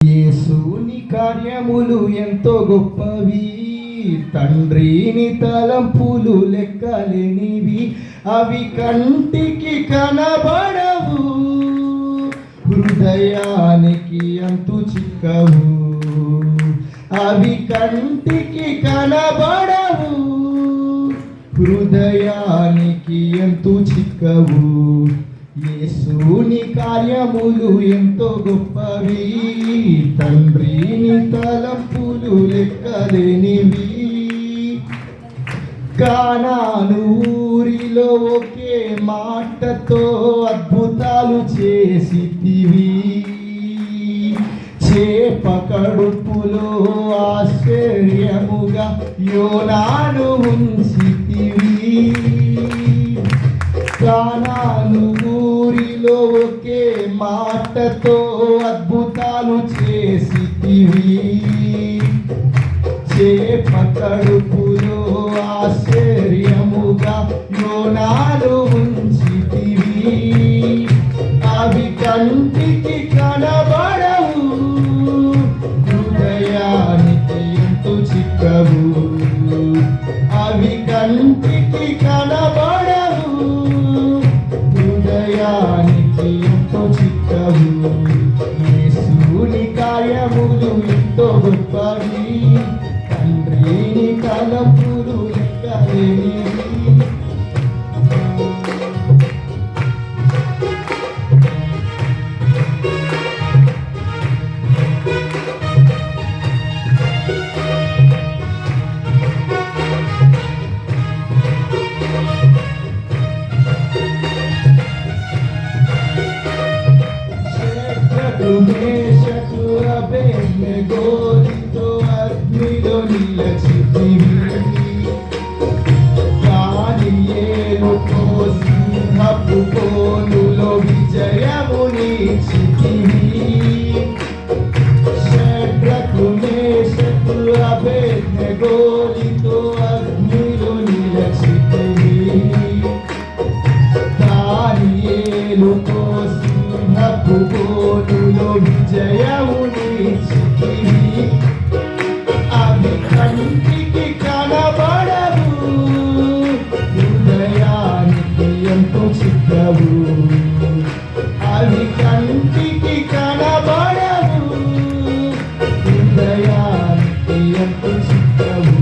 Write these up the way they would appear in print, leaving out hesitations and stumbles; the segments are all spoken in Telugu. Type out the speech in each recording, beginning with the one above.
యేసుని కార్యములు ఎంతో గొప్పవి, తండ్రిని తలంపులు లెక్కలేనివి, అవి కంటికి కనబడవు, హృదయానికి అంతు చిక్కవు. అవి కంటికి కనబడవు, హృదయానికి ఎంతు చిక్కవు. యేసుని కార్యములు ఎంతో గొప్పవి, తండ్రిని తలంపులు లెక్కలేనివి. కానాను ఊరిలో ఒకే మాటతో అద్భుతాలు చేసితివి, చేప కడుపులో ఆశ్చర్యముగా యోనాను ఉంచితివి. కానాను ఊరిలో ఒకే మాటతో అద్భుతాలు చేసితివి, చేప కడుపులో ఆశ్చర్యముగా యోనాను ఉంచితివి. అవి కంటికి కనబడవు, హృదయానికి ఎంతో చిక్కవు. అవి కంటికి కనబడవు, హృదయానికి ఎంతో చిక్కవు. యేసుని కార్యములు ఎంతో గొప్పవి, తండ్రిని తలంపులు లెక్కలేనివి. మేషకు అబేద్నెగోతో అగ్నిలో నిలిచితివి, దానియేలుతో సింహపు బోనులో విజయమునిచ్చితివి. షడ్రకు మేషకు అబేద్నెగోతో అగ్నిలో నిలిచితివి, దానియేలుతో సింహపు బోనులో విజయమునిచ్చితివి. అవి కంటికి కనబడవు, హృదయానికి ఎంతో చిక్కవు. అవి కంటికి కనబడవు, హృదయానికి ఎంతో చిక్కవు.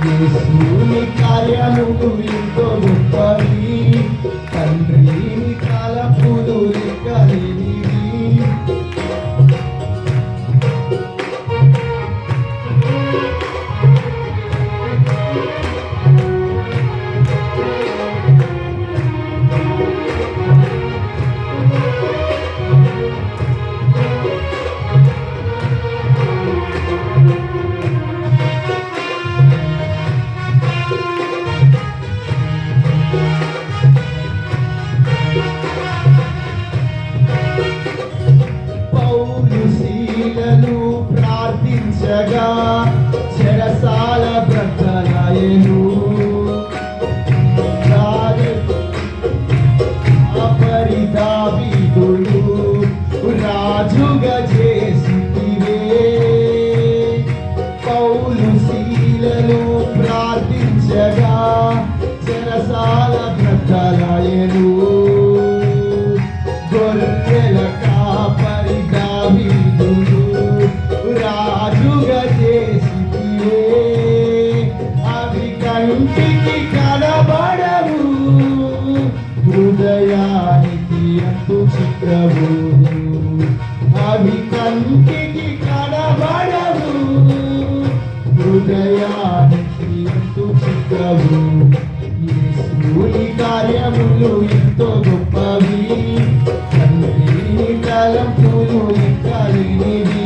యేసుని కార్యములు ఎంతో గొప్పవి, తండ్రిని తలంపులు లెక్కలేనివి. ప్రార్థించగా చెరసాల బ్రతలాయెను, దావీదును రాజుగా చేసితివే. పౌలు శీలను ప్రార్థించగా చెరసాల బ్రతలాయెను, గొర్రెల కాపరి దావీదును రాజుగా చేసితివే. అవి కంటికి కనబడవు, హృదయానికి ఎంతో చిక్కవు. అవి కంటికి కనబడవు, హృదయానికి ఎంతో చిక్కవు. యేసుని కార్యములు ఎంతో గొప్పవి, తండ్రిని తలంపులు లెక్కలేనివి.